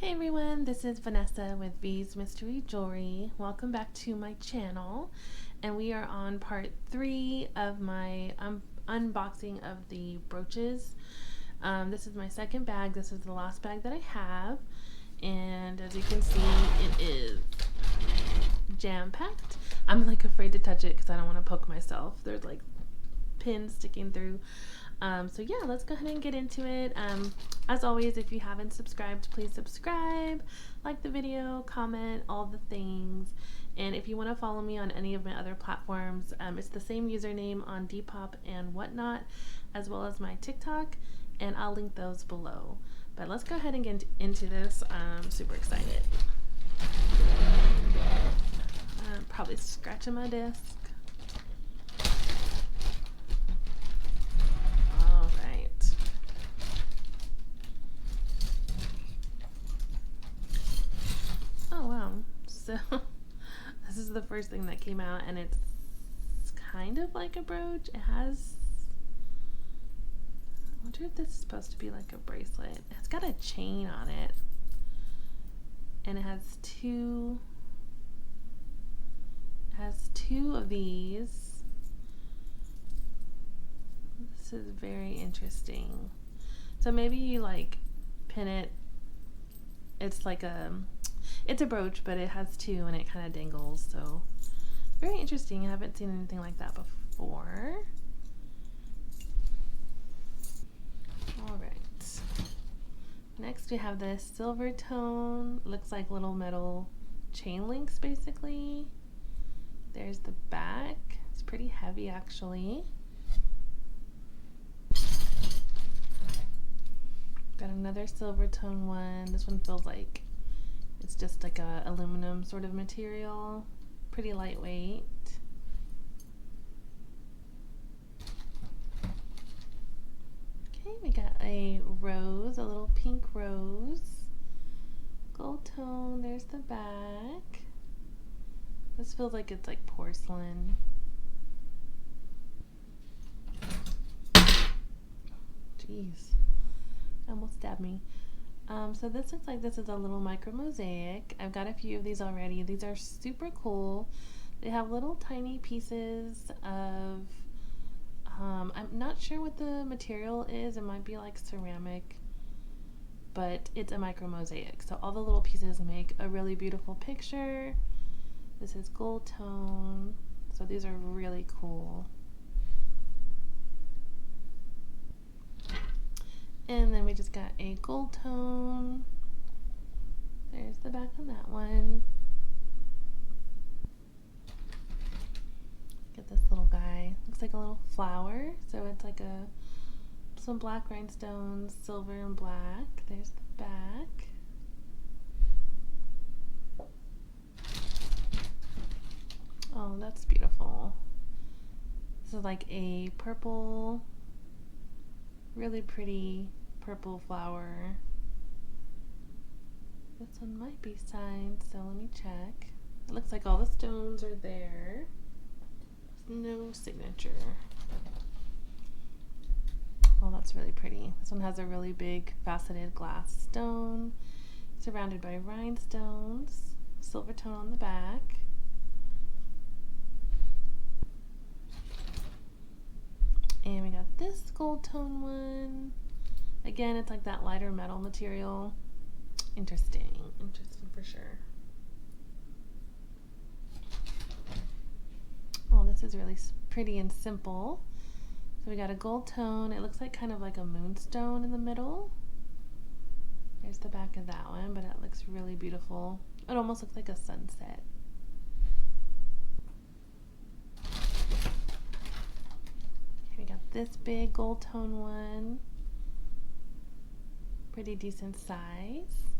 Hey everyone, this is Vanessa with V's Mystery Jewelry. Welcome back to my channel, and we are on part 3 of my unboxing of the brooches. This is my second bag. This is the last bag that I have, and as you can see, it is jam-packed. I'm like afraid to touch it because I don't want to poke myself. There's like pins sticking through. So yeah, let's go ahead and get into it. As always, if you haven't subscribed, please subscribe, like the video, comment, all the things. And if you want to follow me on any of my other platforms, it's the same username on Depop and whatnot, as well as my TikTok, and I'll link those below. But let's go ahead and get into this. I'm super excited. I'm probably scratching my desk. So this is the first thing that came out, and it's kind of like a brooch. It has, I wonder if this is supposed to be like a bracelet. It's got a chain on it, and it has two of these. This is very interesting. So maybe you like pin it. It's like it's a brooch, but it has two and it kind of dangles, so very interesting. I haven't seen anything like that before. All right. Next we have this silver tone. Looks like little metal chain links, basically. There's the back. It's pretty heavy, actually. Got another silver tone one. This one feels like it's just like a aluminum sort of material, pretty lightweight. Okay, we got a rose, a little pink rose, gold tone. There's the back. This feels like it's like porcelain. Jeez, almost stabbed me. So this looks like this is a little micro mosaic. I've got a few of these already. These are super cool. They have little tiny pieces of, I'm not sure what the material is. It might be like ceramic, but it's a micro mosaic. So all the little pieces make a really beautiful picture. This is gold tone. So these are really cool. And then we just got a gold tone. There's the back on that one. Get this little guy. Looks like a little flower. So it's like some black rhinestones, silver and black. There's the back. Oh, that's beautiful. This is like a purple, really pretty purple flower. This one might be signed, so let me check. It looks like all the stones are there. There's no signature. Oh, that's really pretty. This one has a really big faceted glass stone surrounded by rhinestones, silver tone on the back. And we got this gold tone one. Again, it's like that lighter metal material. Interesting for sure. Oh, this is really pretty and simple. So we got a gold tone. It looks like kind of like a moonstone in the middle. There's the back of that one, but it looks really beautiful. It almost looks like a sunset. We got this big gold tone one. Pretty decent size.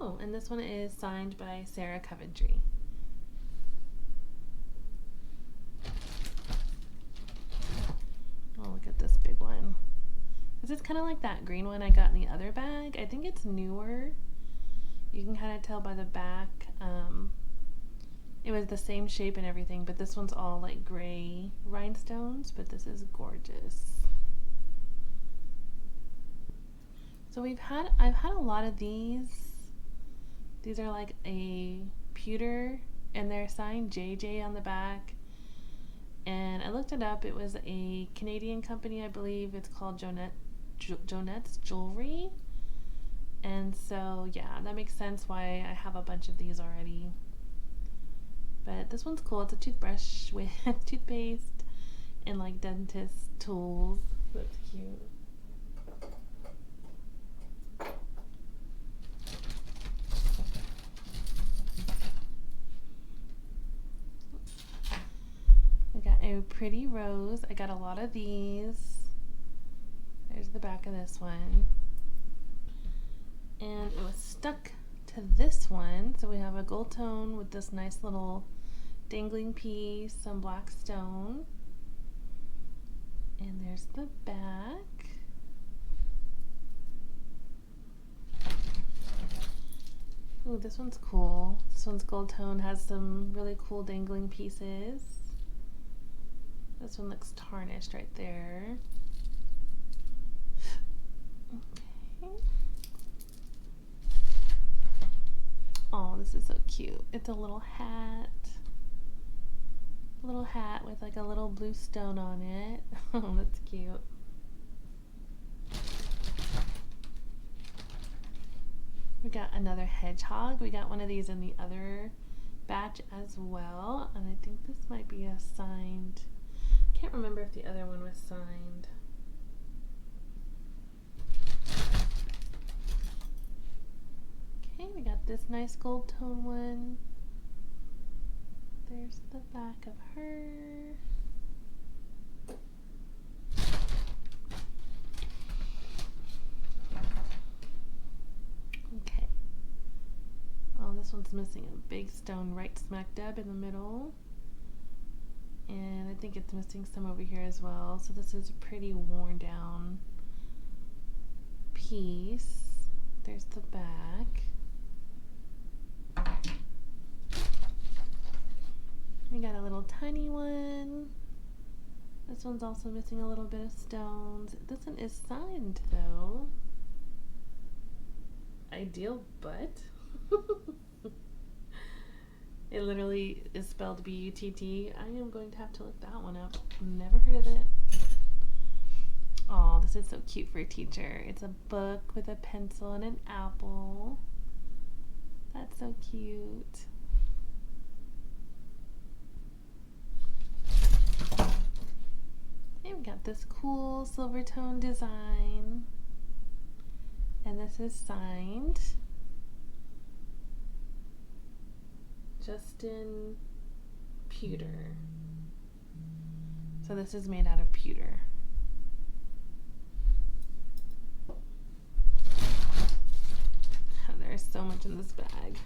Oh, and this one is signed by Sarah Coventry. Oh, look at this big one. This is kind of like that green one I got in the other bag. I think it's newer. You can kind of tell by the back. It was the same shape and everything, but this one's all like gray rhinestones, but this is gorgeous. So I've had a lot of these. These are like a pewter, and they're signed JJ on the back. And I looked it up. It was a Canadian company, I believe. It's called Jonette's Jewelry. And so, yeah, that makes sense why I have a bunch of these already. But this one's cool. It's a toothbrush with toothpaste and like dentist tools. That's cute. We got a pretty rose. I got a lot of these. There's the back of this one. And it was stuck to this one. So we have a gold tone with this nice little dangling piece, some black stone. And there's the back. Ooh, this one's cool. This one's gold tone, has some really cool dangling pieces. This one looks tarnished right there. Okay. Oh, this is so cute. It's a little hat. Little hat with like a little blue stone on it. Oh, that's cute. We got another hedgehog. We got one of these in the other batch as well. And I think this might be a signed. Can't remember if the other one was signed. Okay, we got this nice gold tone one. There's the back of her. Okay. Oh, this one's missing a big stone right smack dab in the middle. And I think it's missing some over here as well. So this is a pretty worn down piece. There's the back. We got a little tiny one. This one's also missing a little bit of stones. This one is signed though. Ideal butt. It literally is spelled B-U-T-T. I am going to have to look that one up. Never heard of it. Oh, this is so cute for a teacher. It's a book with a pencil and an apple. That's so cute. Okay, we got this cool silver tone design. And this is signed. Justin Pewter. So this is made out of pewter. There's so much in this bag.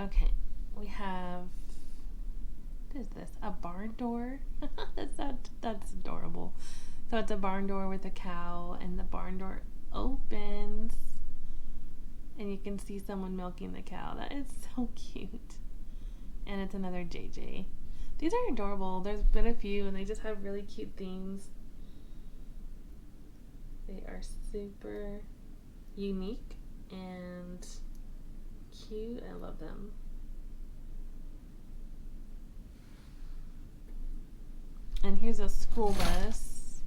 Okay, we have, what is this? A barn door? That's adorable. So it's a barn door with a cow, and the barn door opens and you can see someone milking the cow. That is so cute. And it's another JJ. These are adorable. There's been a few and they just have really cute themes. They are super unique and cute. I love them. And here's a school bus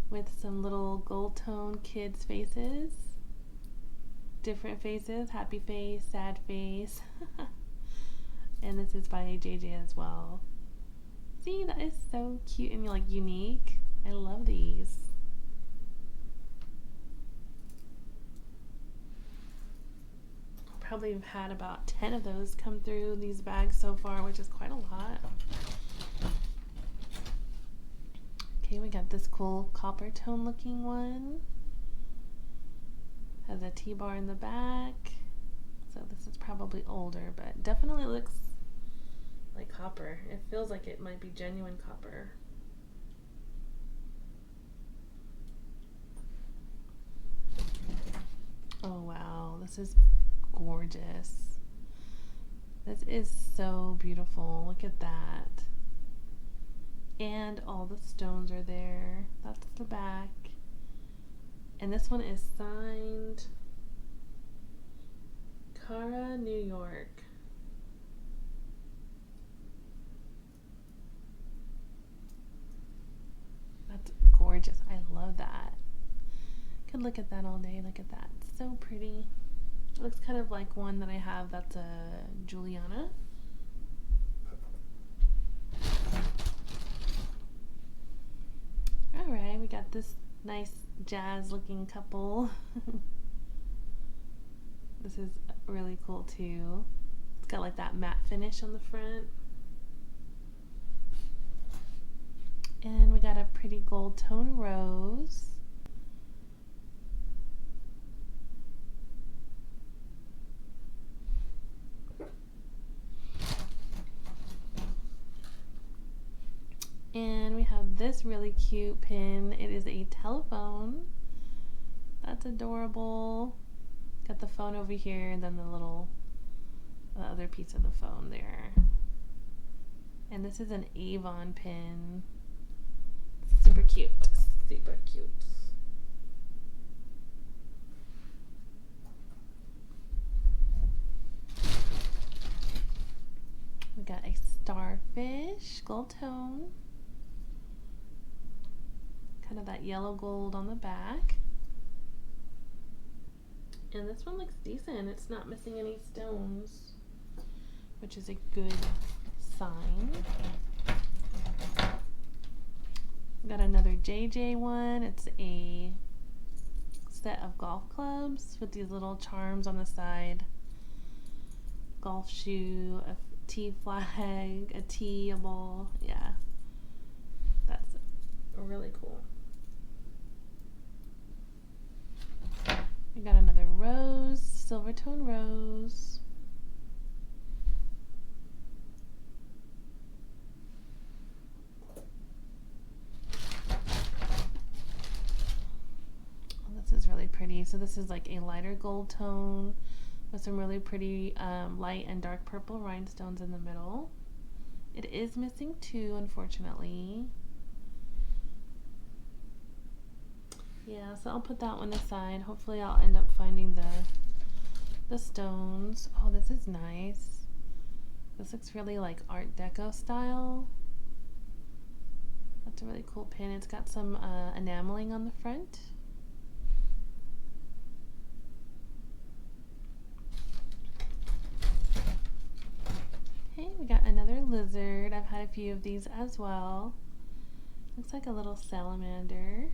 with some little gold tone kids' faces. Different faces, happy face, sad face. And this is by JJ as well. See, that is so cute and like unique. I love these. Probably have had about 10 of those come through these bags so far, which is quite a lot. Okay, we got this cool copper tone looking one. Has a T-bar in the back. So this is probably older, but definitely looks like copper. It feels like it might be genuine copper. Oh wow, this is gorgeous. This is so beautiful. Look at that. And all the stones are there. That's the back. And this one is signed Cara, New York. That's gorgeous. I love that. Could look at that all day. Look at that. So pretty. It looks kind of like one that I have that's a Juliana. Alright, we got this nice jazz looking couple. This is really cool too. It's got like that matte finish on the front. And we got a pretty gold tone rose. And we have this really cute pin. It is a telephone. That's adorable. Got the phone over here and then the other piece of the phone there. And this is an Avon pin. Super cute. Super cute. We got a starfish, gold tone. Kind of that yellow gold on the back. And this one looks decent. It's not missing any stones, which is a good sign. We got another JJ one. It's a set of golf clubs with these little charms on the side. Golf shoe, a T flag, a T, a ball. Yeah, that's really cool. We got another rose, silver tone rose. Oh, this is really pretty. So this is like a lighter gold tone with some really pretty light and dark purple rhinestones in the middle. It is missing two, unfortunately. Yeah, so I'll put that one aside. Hopefully I'll end up finding the stones. Oh, this is nice. This looks really like Art Deco style. That's a really cool pin. It's got some enameling on the front. Okay, we got another lizard. I've had a few of these as well. Looks like a little salamander.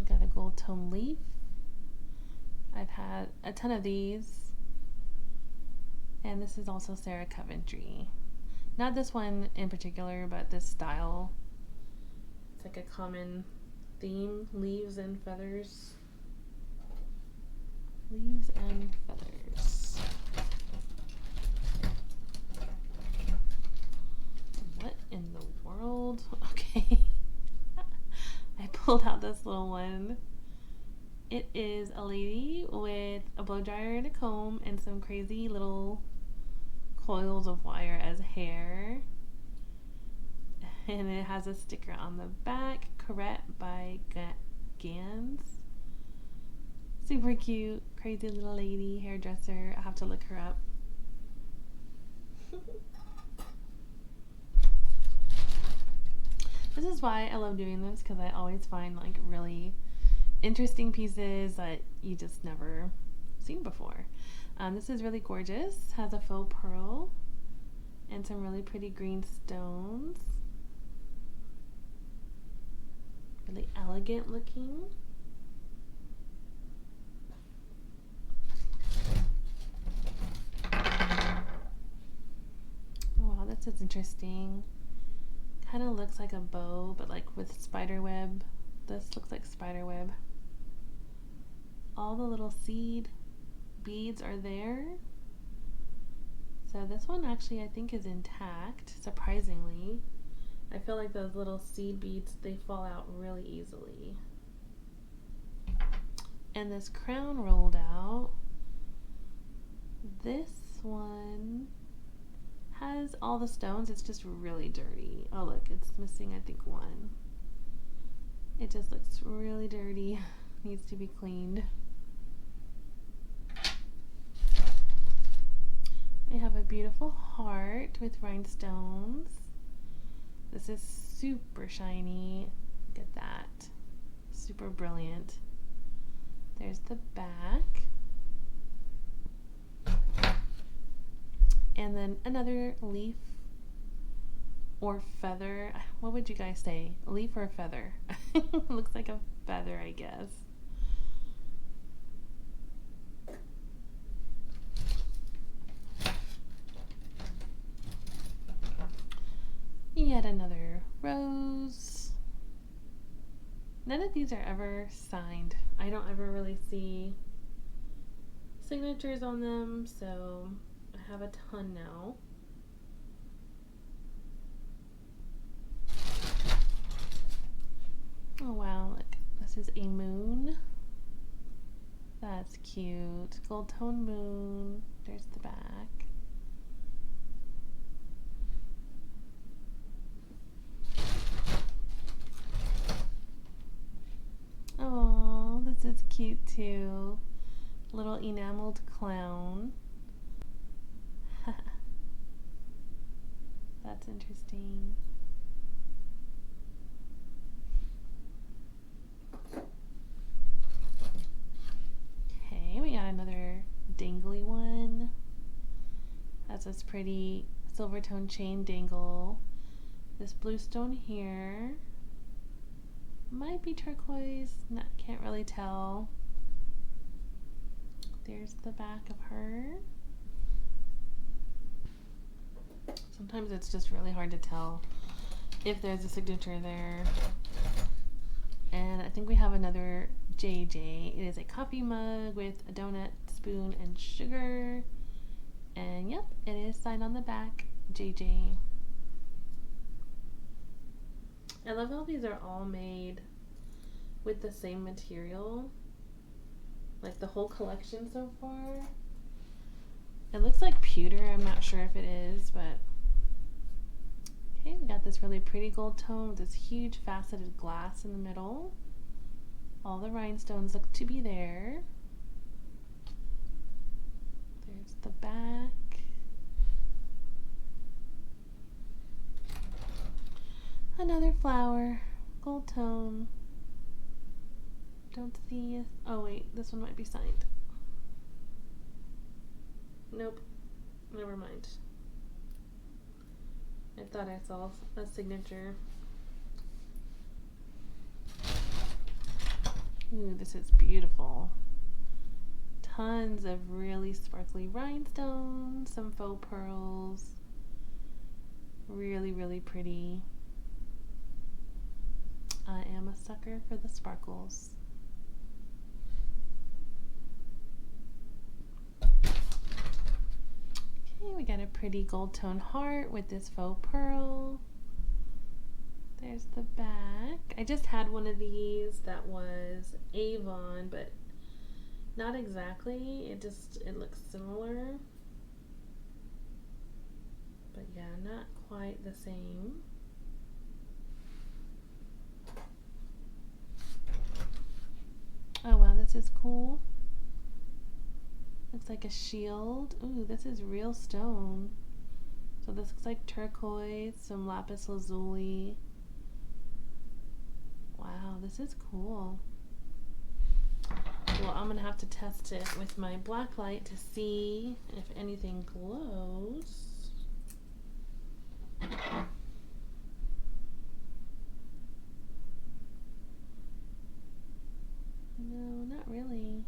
Got a gold tone leaf. I've had a ton of these. And this is also Sarah Coventry. Not this one in particular, but this style. It's like a common theme, leaves and feathers. Leaves and feathers. What in the world? Okay. I pulled out this little one. It is a lady with a blow dryer and a comb and some crazy little coils of wire as hair. And it has a sticker on the back, Corette by Gans. Super cute, crazy little lady, hairdresser. I have to look her up. This is why I love doing this, because I always find like really interesting pieces that you just never seen before. This is really gorgeous. Has a faux pearl and some really pretty green stones. Really elegant looking. Oh wow, this is interesting. Kind of looks like a bow, but like with spider web. This looks like spider web. All the little seed beads are there. So this one actually I think is intact, surprisingly. I feel like those little seed beads, they fall out really easily. And this crown rolled out. This one has all the stones. It's just really dirty. Oh look, it's missing I think one. It just looks really dirty. Needs to be cleaned. I have a beautiful heart with rhinestones. This is super shiny. Look at that. Super brilliant. There's the back. And then another leaf or feather. What would you guys say? A leaf or a feather? Looks like a feather, I guess. Yet another rose. None of these are ever signed. I don't ever really see signatures on them, so I have a ton now. Oh wow, look, this is a moon. That's cute. Gold tone moon. There's the back. Oh, this is cute too. Little enameled clown. That's interesting. Okay, we got another dangly one. Has this pretty silver tone chain dangle. This blue stone here might be turquoise, can't really tell. There's the back of her. Sometimes it's just really hard to tell if there's a signature there. And I think we have another JJ. It is a coffee mug with a donut, spoon, and sugar. And yep, it is signed on the back, JJ. I love how these are all made with the same material. Like the whole collection so far. It looks like pewter, I'm not sure if it is, but okay, we got this really pretty gold tone with this huge faceted glass in the middle. All the rhinestones look to be there. There's the back. Another flower, gold tone. Don't see. Oh wait, this one might be signed. Nope, never mind. I thought I saw a signature. Ooh, this is beautiful. Tons of really sparkly rhinestones, some faux pearls. Really, really pretty. I am a sucker for the sparkles. Okay, we got a pretty gold tone heart with this faux pearl. There's the back. I just had one of these that was Avon, but not exactly. It looks similar. But yeah, not quite the same. Oh wow, this is cool. Looks like a shield. Ooh, this is real stone. So this looks like turquoise, some lapis lazuli. Wow, this is cool. Well, I'm gonna have to test it with my black light to see if anything glows. No, not really.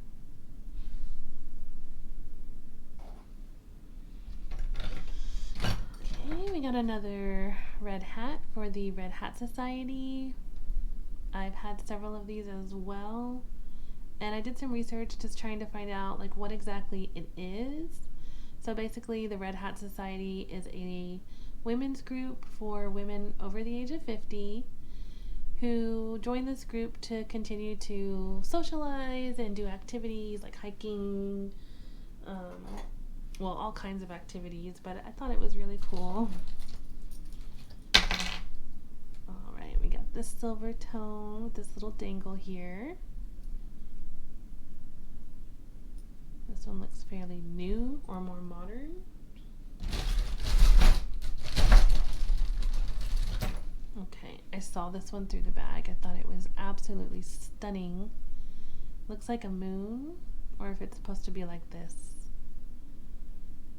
Okay, we got another red hat for the Red Hat Society. I've had several of these as well. And I did some research just trying to find out like what exactly it is. So basically the Red Hat Society is a women's group for women over the age of 50 who join this group to continue to socialize and do activities like hiking, well, all kinds of activities, but I thought it was really cool. All right, we got this silver tone with this little dangle here. This one looks fairly new or more modern. Okay, I saw this one through the bag. I thought it was absolutely stunning. Looks like a moon, or if it's supposed to be like this.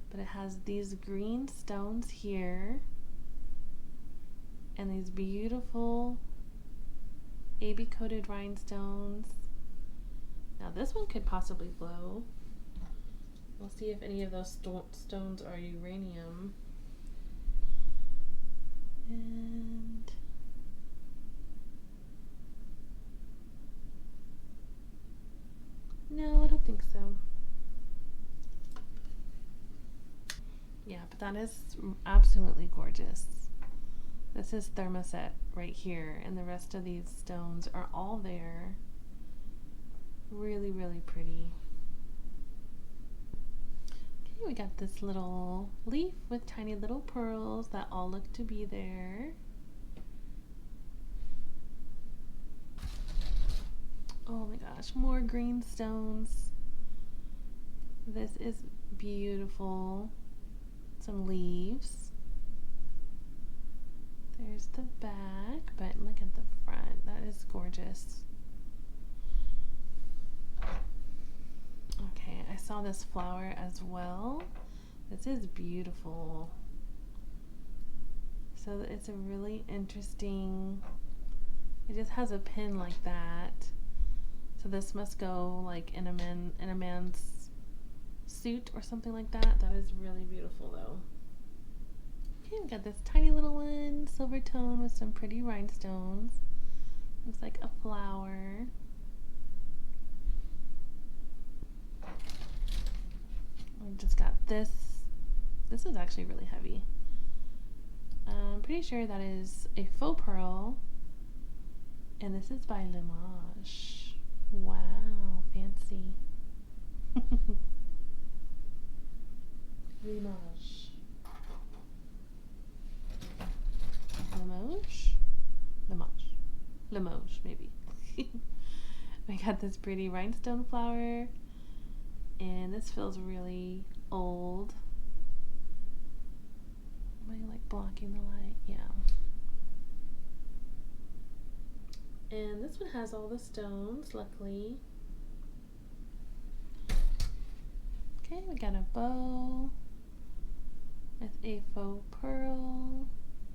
But it has these green stones here and these beautiful AB coated rhinestones. Now this one could possibly glow. We'll see if any of those stones are uranium. And no, I don't think so. Yeah, but that is absolutely gorgeous. This is thermoset right here, and the rest of these stones are all there. Really, really pretty. Okay, we got this little leaf with tiny little pearls that all look to be there. Oh my gosh, more green stones. This is beautiful. Some leaves. There's the back, but look at the front. That is gorgeous. Okay, I saw this flower as well. This is beautiful. So it's a really interesting, it just has a pin like that. So this must go like in a man's suit or something like that. That is really beautiful though. Okay, we got this tiny little one, silver tone with some pretty rhinestones. Looks like a flower. We just got this. This is actually really heavy. I'm pretty sure that is a faux pearl. And this is by Limage. Wow, fancy. Limage. Limoges? Limage. Limoges, maybe. We got this pretty rhinestone flower. And this feels really old. Am I like blocking the light? Yeah. And this one has all the stones, luckily. Okay, we got a bow with a faux pearl.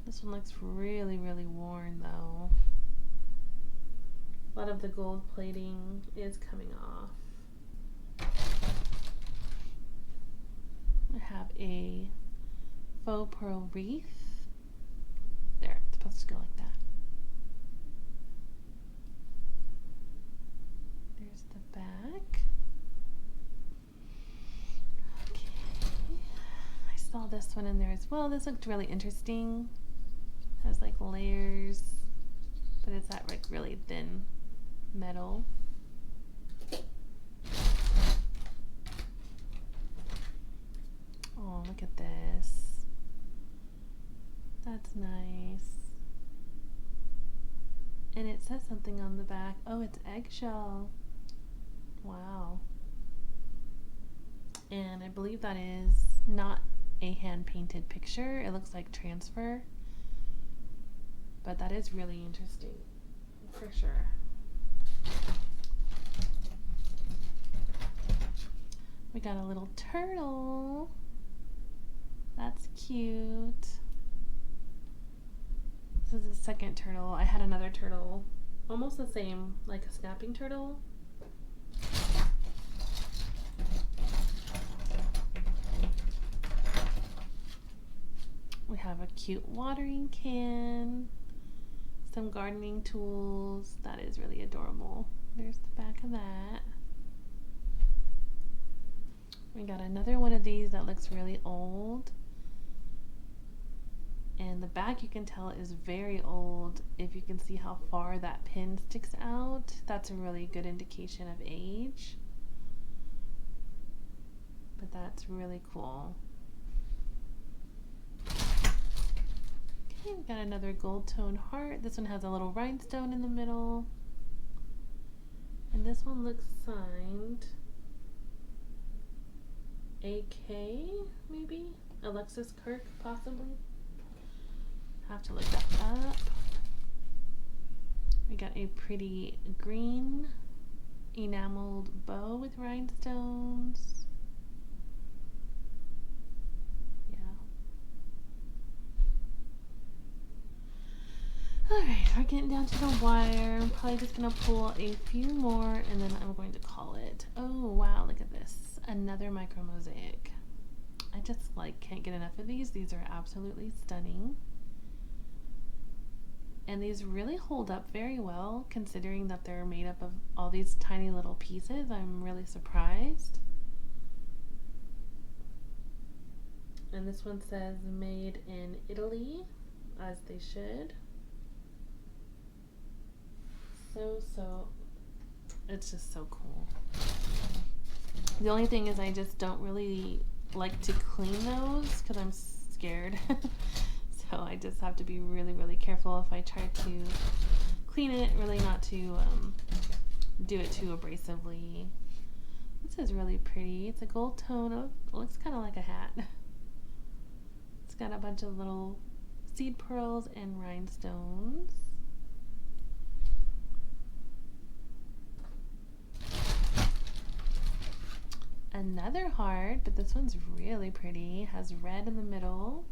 This one looks really, really worn though. A lot of the gold plating is coming off. I have a faux pearl wreath. There, it's supposed to go like that. There's the back. Okay. I saw this one in there as well. This looked really interesting. Has like layers, but it's that like really thin metal. Oh, look at this. That's nice. And it says something on the back. Oh, it's eggshell. Wow. And I believe that is not a hand-painted picture. It looks like transfer. But that is really interesting, for sure. We got a little turtle. That's cute. This is the second turtle. I had another turtle, almost the same, like a snapping turtle. We have a cute watering can, some gardening tools. That is really adorable. There's the back of that. We got another one of these that looks really old. And the back, you can tell, is very old. If you can see how far that pin sticks out, that's a really good indication of age. but that's really cool. Okay, we got another gold tone heart. This one has a little rhinestone in the middle. And this one looks signed AK, maybe? Alexis Kirk, possibly? Have to look that up. We got a pretty green enameled bow with rhinestones. Yeah. Alright, we're getting down to the wire. I'm probably just gonna pull a few more and then I'm going to call it. Oh wow, look at this. Another micro mosaic. I just can't get enough of these. These are absolutely stunning. And these really hold up very well considering that they're made up of all these tiny little pieces. I'm really surprised. And this one says made in Italy, as they should. So, it's just so cool. The only thing is I just don't really like to clean those because I'm scared. So I just have to be really, really careful if I try to clean it, really not to do it too abrasively. This is really pretty. It's a gold tone. It looks kind of like a hat. It's got a bunch of little seed pearls and rhinestones. Another heart, but this one's really pretty. Has red in the middle.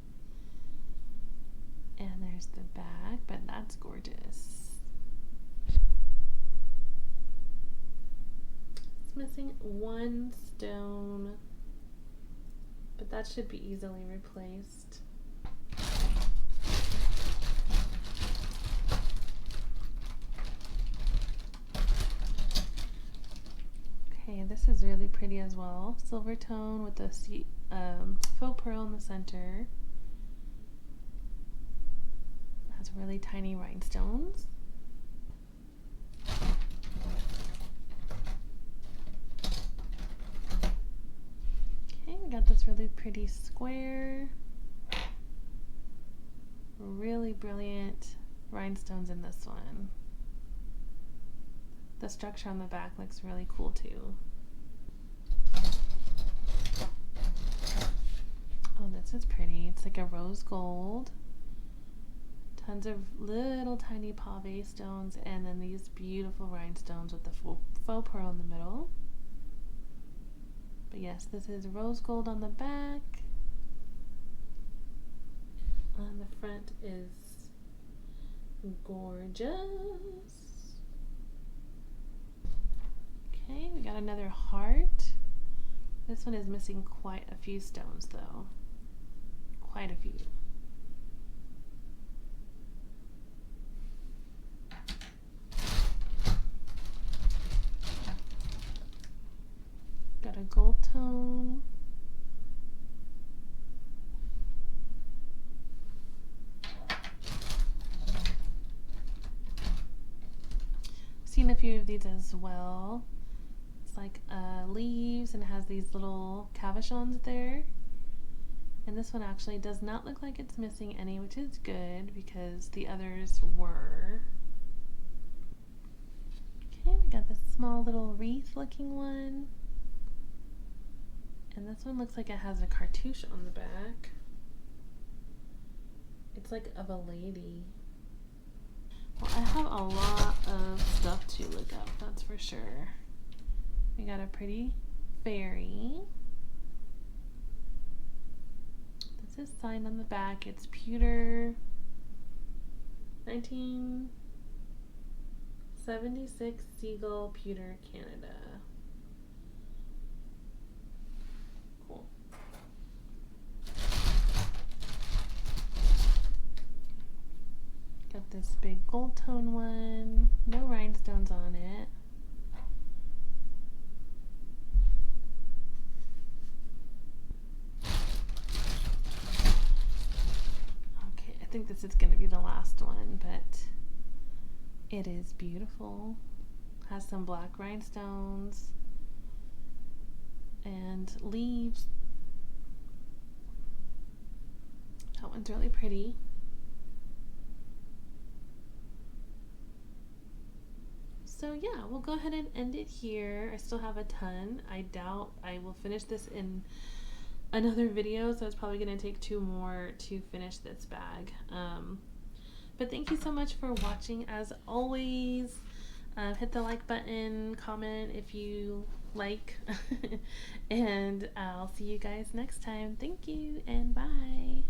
And there's the back, but that's gorgeous. It's missing one stone, but that should be easily replaced. Okay, this is really pretty as well. Silver tone with the faux pearl in the center. Has really tiny rhinestones. Okay, we got this really pretty square. Really brilliant rhinestones in this one. The structure on the back looks really cool too. Oh, this is pretty. It's like a rose gold. Tons of little tiny pave stones and then these beautiful rhinestones with the faux pearl in the middle. But yes, this is rose gold on the back. On the front is gorgeous. Okay, we got another heart. This one is missing quite a few stones though. Quite a few. Got a gold tone. Seen a few of these as well. It's like leaves and it has these little cabochons there. And this one actually does not look like it's missing any, which is good because the others were. Okay, we got this small little wreath looking one. And this one looks like it has a cartouche on the back. It's like of a lady. Well, I have a lot of stuff to look up, that's for sure. We got a pretty fairy. This is signed on the back. It's pewter 1976 Seagull Pewter, Canada. Cool. Got this big gold tone one. No rhinestones on it. Okay, I think this is going to be the last one, but it is beautiful. Has some black rhinestones. and leaves. That one's really pretty. So yeah, we'll go ahead and end it here. I still have a ton. I doubt I will finish this in another video, so it's probably going to take 2 more to finish this bag. But thank you so much for watching. As always, hit the like button, comment if you like, and I'll see you guys next time. Thank you, and bye.